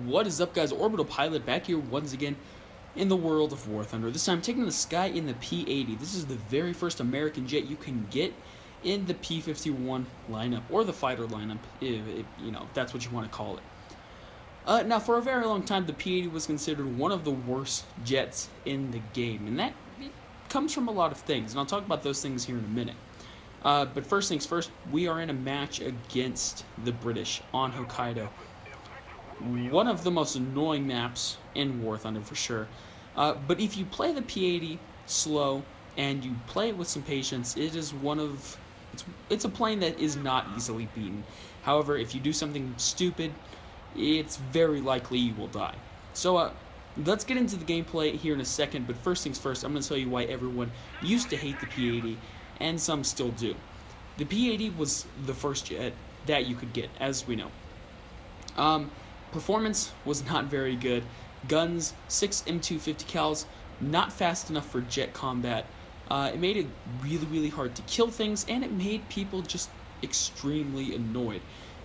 What is up, guys? Orbital-Pilot back here once again in the world of Warthunder. This time taking the sky in the P-80. This is the very first American jet you can get in the P-51 lineup, or the fighter lineup, if that's what you want to call it. Now, for a very long time, the P-80 was considered one of the worst jets in the game, and that comes from a lot of things, and I'll talk about those things here in a minute. But first things first, we are in a match against the British on Hokkaido. One of the most annoying maps in War Thunder for sure. But if you play the P-80 slow and you play it with some patience, it is it's a plane that is not easily beaten. However, if you do something stupid, it's very likely you will die. So let's get into the gameplay here in a second, but first things first, I'm going to tell you why everyone used to hate the P-80, and some still do. The P-80 was the first jet that you could get, as we know. Performance was not very good. Guns, 6 M250 cals, not fast enough for jet combat. It made it really hard to kill things, and it made people just extremely annoyed.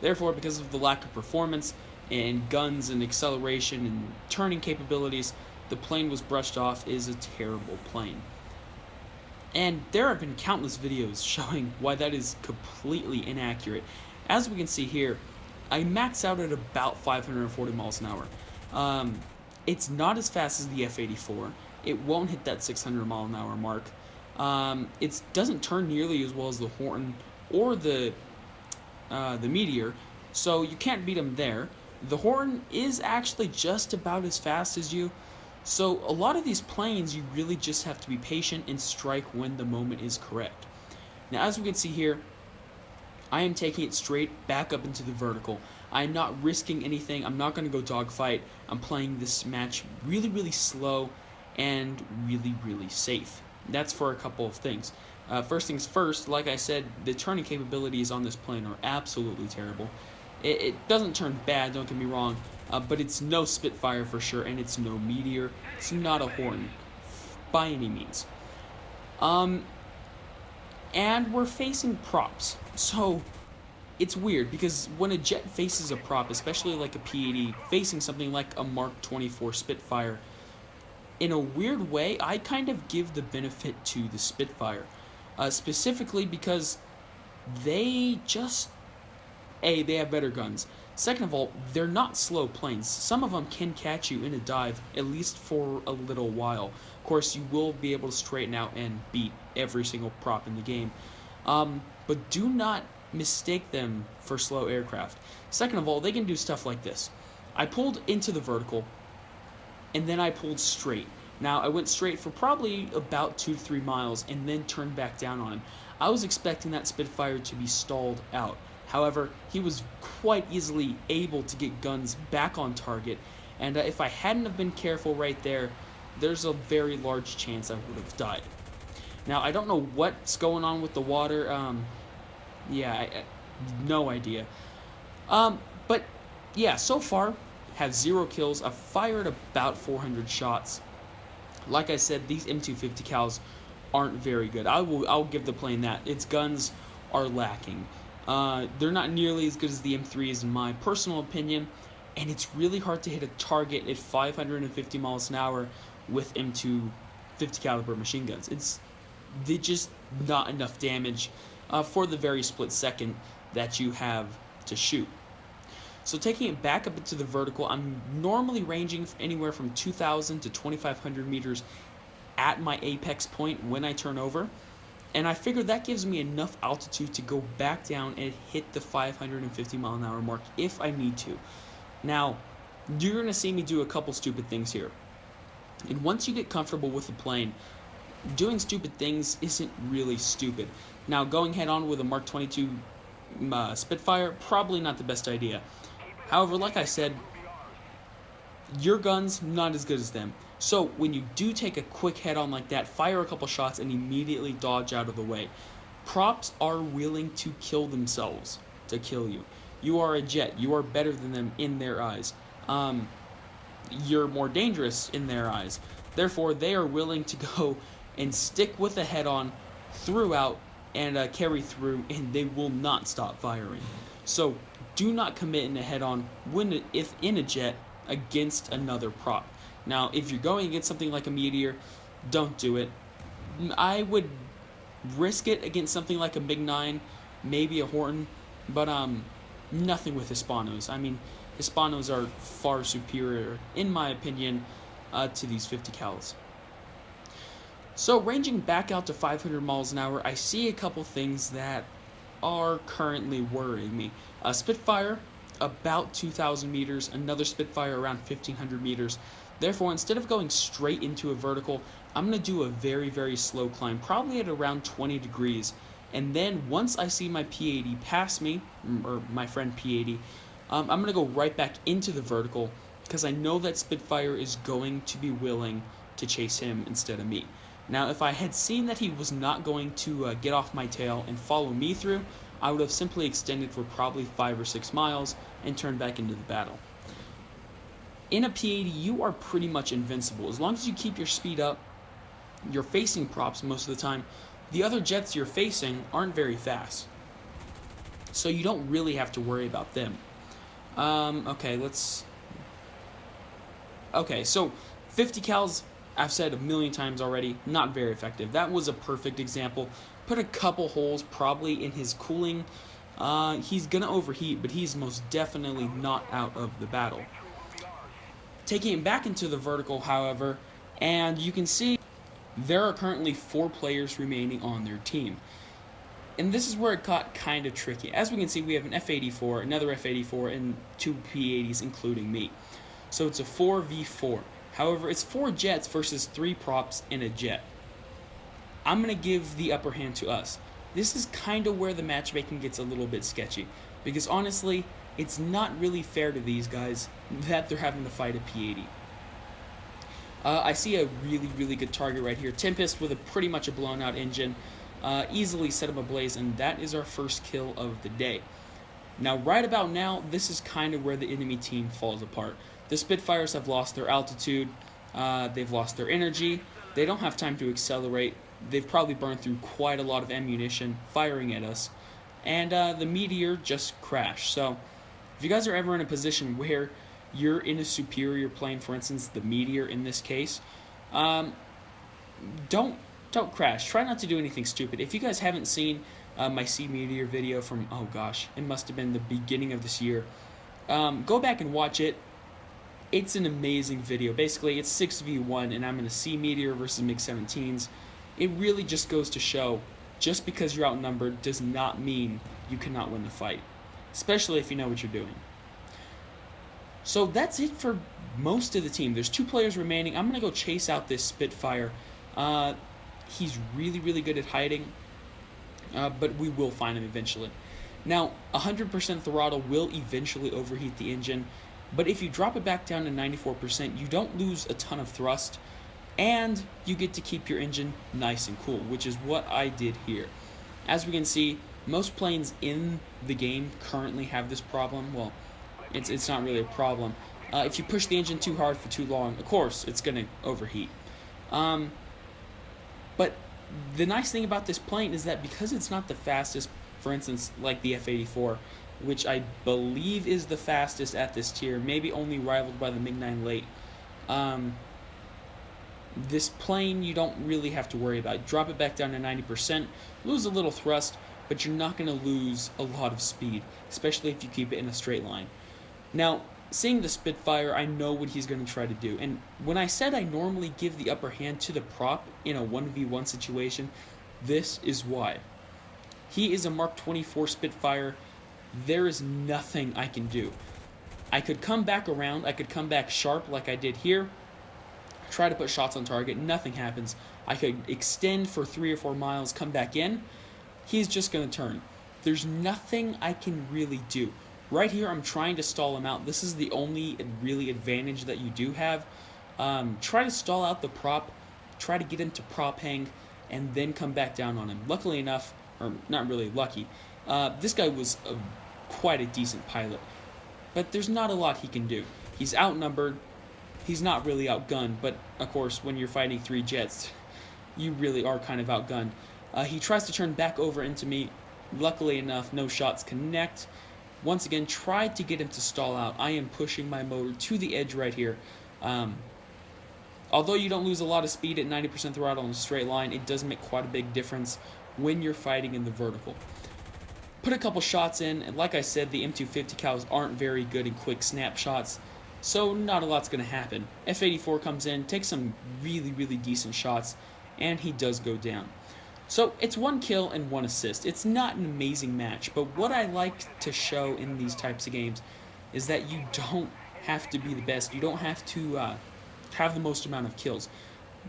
Therefore, because of the lack of performance and guns and acceleration and turning capabilities, the plane was brushed off as a terrible plane. And there have been countless videos showing why that is completely inaccurate. As we can see here, I max out at about 540 miles an hour. It's not as fast as the F-84. It won't hit that 600 mile an hour mark. It doesn't turn nearly as well as the Horton or the Meteor, so you can't beat them there. The Horton is actually just about as fast as you, so a lot of these planes you really just have to be patient and strike when the moment is correct. Now, as we can see here, I am taking it straight back up into the vertical. I'm not risking anything. I'm not going to go dogfight. I'm playing this match really slow and really safe. That's for a couple of things. First things first, like I said, the turning capabilities on this plane are absolutely terrible. It doesn't turn bad, don't get me wrong, but it's no Spitfire for sure, and it's no Meteor. It's not a Horn by any means. And we're facing props, so it's weird because when a jet faces a prop, especially like a P-80 facing something like a Mark 24 Spitfire, in a weird way, I kind of give the benefit to the Spitfire, specifically because they have better guns. Second of all, they're not slow planes. Some of them can catch you in a dive, at least for a little while. Of course, you will be able to straighten out and beat every single prop in the game. But do not mistake them for slow aircraft. Second of all, they can do stuff like this. I pulled into the vertical, and then I pulled straight. Now, I went straight for probably about 2 to 3 miles, and then turned back down on him. I was expecting that Spitfire to be stalled out. However, he was quite easily able to get guns back on target, and if I hadn't have been careful right there, there's a very large chance I would have died. Now, I don't know what's going on with the water. No idea. But yeah, so far, have 0 kills. I've fired about 400 shots. Like I said, these M250 cals aren't very good. I'll give the plane that. Its guns are lacking. They're not nearly as good as the M3s in my personal opinion, and it's really hard to hit a target at 550 miles an hour with M250 caliber machine guns. They're just not enough damage for the very split second that you have to shoot. So taking it back up into the vertical, I'm normally ranging anywhere from 2,000 to 2,500 meters at my apex point when I turn over. And I figured that gives me enough altitude to go back down and hit the 550 mile an hour mark if I need to. Now, you're going to see me do a couple stupid things here. And once you get comfortable with the plane, doing stupid things isn't really stupid. Now, going head-on with a Mark 22 Spitfire, probably not the best idea. However, like I said, your gun's not as good as them. So when you do take a quick head-on like that, fire a couple shots and immediately dodge out of the way. Props are willing to kill themselves to kill you. You are a jet. You are better than them in their eyes. You're more dangerous in their eyes. Therefore, they are willing to go and stick with the head-on throughout and carry through, and they will not stop firing. So do not commit in a head-on if in a jet against another prop. Now, if you're going against something like a Meteor, don't do it. I would risk it against something like a MiG-9, maybe a Horton, but nothing with Hispanos. I mean, Hispanos are far superior, in my opinion, to these 50 cals. So ranging back out to 500 miles an hour, I see a couple things that are currently worrying me. Spitfire, about 2,000 meters, another Spitfire around 1,500 meters. Therefore, instead of going straight into a vertical, I'm going to do a very, very slow climb, probably at around 20 degrees. And then once I see my P-80 pass me, or my friend P-80, I'm going to go right back into the vertical because I know that Spitfire is going to be willing to chase him instead of me. Now, if I had seen that he was not going to get off my tail and follow me through, I would have simply extended for probably 5 or 6 miles and turned back into the battle. In a P-80, you are pretty much invincible. As long as you keep your speed up, you're facing props most of the time. The other jets you're facing aren't very fast, so you don't really have to worry about them. Okay, so 50 cals, I've said a million times already, not very effective. That was a perfect example. Put a couple holes probably in his cooling. He's going to overheat, but he's most definitely not out of the battle. Taking it back into the vertical, however, and you can see there are currently 4 players remaining on their team. And this is where it got kind of tricky. As we can see, we have an F-84, another F-84, and 2 P-80s, including me. So it's a 4v4. However, it's 4 jets versus 3 props in a jet. I'm going to give the upper hand to us. This is kind of where the matchmaking gets a little bit sketchy. Because honestly, it's not really fair to these guys that they're having to fight a P-80. I see a really, really good target right here. Tempest with pretty much a blown out engine. Easily set him ablaze, and that is our first kill of the day. Now, right about now, this is kind of where the enemy team falls apart. The Spitfires have lost their altitude, they've lost their energy, they don't have time to accelerate, they've probably burned through quite a lot of ammunition firing at us, and the Meteor just crashed. So, if you guys are ever in a position where you're in a superior plane, for instance, the Meteor in this case, don't crash. Try not to do anything stupid. If you guys haven't seen my Sea Meteor video from, oh gosh, it must have been the beginning of this year, go back and watch it. It's an amazing video. Basically, it's 6v1, and I'm in a Sea Meteor versus MiG-17s. It really just goes to show, just because you're outnumbered does not mean you cannot win the fight, especially if you know what you're doing. So that's it for most of the team. There's 2 players remaining. I'm going to go chase out this Spitfire. He's really, really good at hiding, but we will find him eventually. Now, 100% throttle will eventually overheat the engine, but if you drop it back down to 94%, you don't lose a ton of thrust, and you get to keep your engine nice and cool, which is what I did here. As we can see, most planes in the game currently have this problem. Well, it's not really a problem. If you push the engine too hard for too long, of course, it's going to overheat. But the nice thing about this plane is that because it's not the fastest, for instance, like the F-84, which I believe is the fastest at this tier, maybe only rivaled by the MiG-9 late, this plane you don't really have to worry about. Drop it back down to 90%, lose a little thrust, but you're not going to lose a lot of speed, especially if you keep it in a straight line. Now, seeing the Spitfire, I know what he's going to try to do. And when I said I normally give the upper hand to the prop in a 1v1 situation, this is why. He is a Mark 24 Spitfire. There is nothing I can do. I could come back around, I could come back sharp like I did here, try to put shots on target, nothing happens. I could extend for 3 or 4 miles, come back in, he's just going to turn. There's nothing I can really do. Right here, I'm trying to stall him out. This is the only really advantage that you do have. Try to stall out the prop, try to get him to prop hang, and then come back down on him. Luckily enough, or not really lucky, this guy was quite a decent pilot. But there's not a lot he can do. He's outnumbered. He's not really outgunned, but of course, when you're fighting 3 jets, you really are kind of outgunned. He tries to turn back over into me. Luckily enough, no shots connect, once again, tried to get him to stall out. I am pushing my motor to the edge right here. Although you don't lose a lot of speed at 90% throttle in a straight line, it does make quite a big difference when you're fighting in the vertical. Put a couple shots in, and like I said, the M250 cows aren't very good in quick snapshots, so not a lot's going to happen. F-84 comes in, takes some really, really decent shots, and he does go down. So it's 1 kill and 1 assist. It's not an amazing match, but what I like to show in these types of games is that you don't have to be the best. You don't have to have the most amount of kills.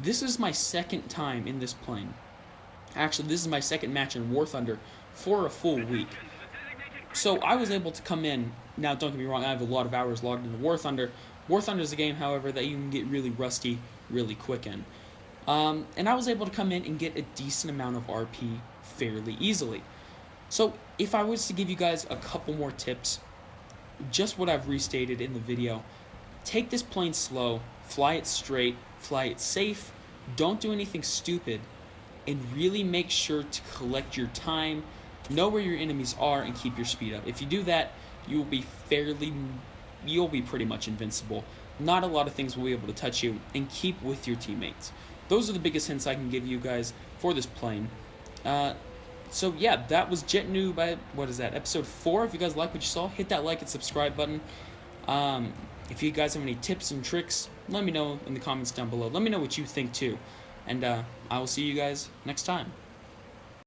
This is my second time in this plane. Actually, this is my second match in Warthunder for a full week. So I was able to come in. Now, don't get me wrong, I have a lot of hours logged into Warthunder. Warthunder is a game, however, that you can get really rusty really quick in. And I was able to come in and get a decent amount of RP fairly easily. So if I was to give you guys a couple more tips, just what I've restated in the video, take this plane slow, fly it straight, fly it safe, don't do anything stupid, and really make sure to collect your time, know where your enemies are, and keep your speed up. If you do that, you'll be pretty much invincible. Not a lot of things will be able to touch you, and keep with your teammates. Those are the biggest hints I can give you guys for this plane. So yeah, that was Jet Noob, what is that, episode 4. If you guys like what you saw, hit that like and subscribe button. If you guys have any tips and tricks, let me know in the comments down below. Let me know what you think too. And I will see you guys next time.